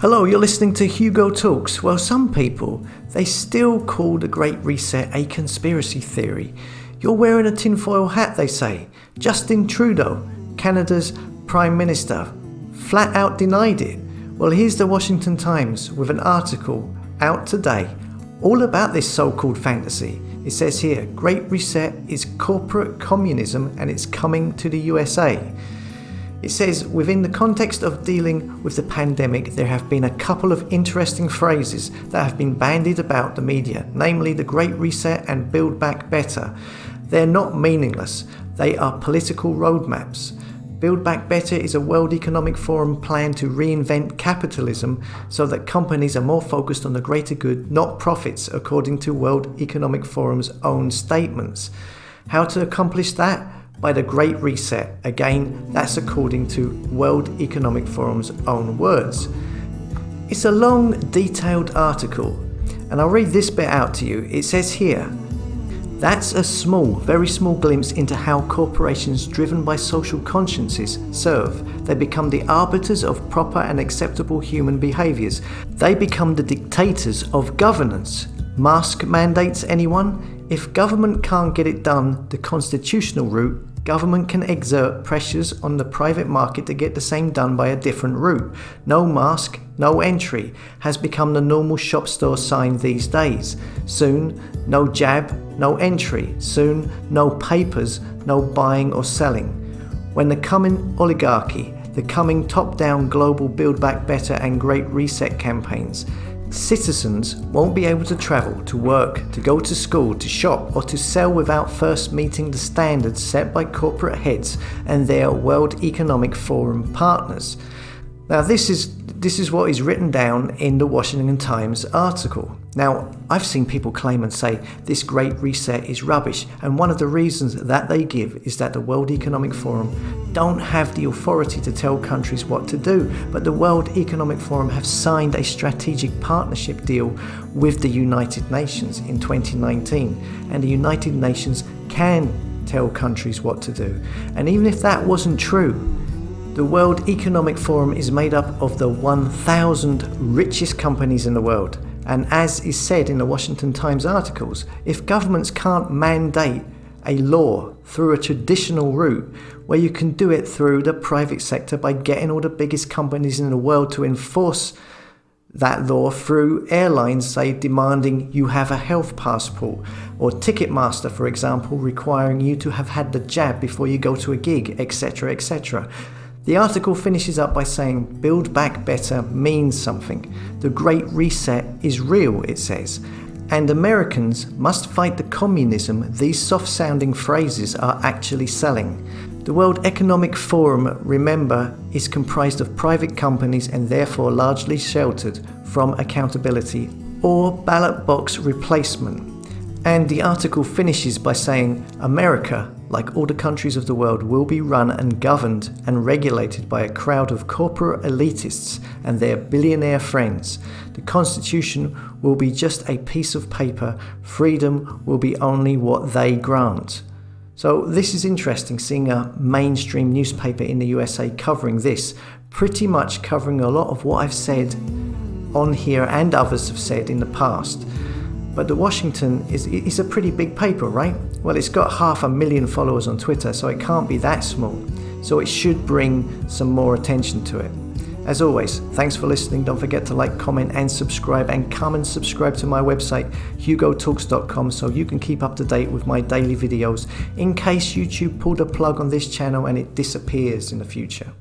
Hello, you're listening to Hugo Talks. Well, some people, they still call the Great Reset a conspiracy theory. You're wearing a tinfoil hat, they say. Justin Trudeau, Canada's Prime Minister, flat out denied it. Well, here's the Washington Times with an article out today all about this so-called fantasy. It says here, Great Reset is corporate communism and it's coming to the USA. It says, within the context of dealing with the pandemic, there have been a couple of interesting phrases that have been bandied about the media, namely the Great Reset and Build Back Better. They're not meaningless. They are political roadmaps. Build Back Better is a World Economic Forum plan to reinvent capitalism so that companies are more focused on the greater good, not profits, according to World Economic Forum's own statements. How to accomplish that? By the Great Reset. Again, that's according to World Economic Forum's own words. It's a long, detailed article, and I'll read this bit out to you. It says here, that's a small, very small glimpse into how corporations driven by social consciences serve. They become the arbiters of proper and acceptable human behaviours. They become the dictators of governance. Mask mandates, anyone? If government can't get it done the constitutional route, government can exert pressures on the private market to get the same done by a different route. No mask, no entry has become the normal shop store sign these days. Soon, no jab, no entry. Soon, no papers, no buying or selling. When the coming oligarchy, the coming top-down global Build Back Better and Great Reset campaigns, citizens won't be able to travel, to work, to go to school, to shop or to sell without first meeting the standards set by corporate heads and their World Economic Forum partners. Now this is what is written down in the Washington Times article. Now, I've seen people claim and say this Great Reset is rubbish, and one of the reasons that they give is that the World Economic Forum don't have the authority to tell countries what to do, but the World Economic Forum have signed a strategic partnership deal with the United Nations in 2019, and the United Nations can tell countries what to do. And even if that wasn't true, the World Economic Forum is made up of the 1,000 richest companies in the world. And as is said in the Washington Times articles, if governments can't mandate a law through a traditional route, where you can do it through the private sector by getting all the biggest companies in the world to enforce that law through airlines, say, demanding you have a health passport, or Ticketmaster, for example, requiring you to have had the jab before you go to a gig, etc., etc. The article finishes up by saying Build Back Better means something. The Great Reset is real, it says. And Americans must fight the communism these soft-sounding phrases are actually selling. The World Economic Forum, remember, is comprised of private companies and therefore largely sheltered from accountability or ballot box replacement. And the article finishes by saying America, like all the countries of the world, will be run and governed and regulated by a crowd of corporate elitists and their billionaire friends. The Constitution will be just a piece of paper. Freedom will be only what they grant. So this is interesting, seeing a mainstream newspaper in the USA covering this, pretty much covering a lot of what I've said on here and others have said in the past. But the Washington is a pretty big paper, right? Well, it's got 500,000 followers on Twitter, so it can't be that small. So it should bring some more attention to it. As always, thanks for listening. Don't forget to like, comment and subscribe, and come and subscribe to my website, hugotalks.com, so you can keep up to date with my daily videos in case YouTube pulled a plug on this channel and it disappears in the future.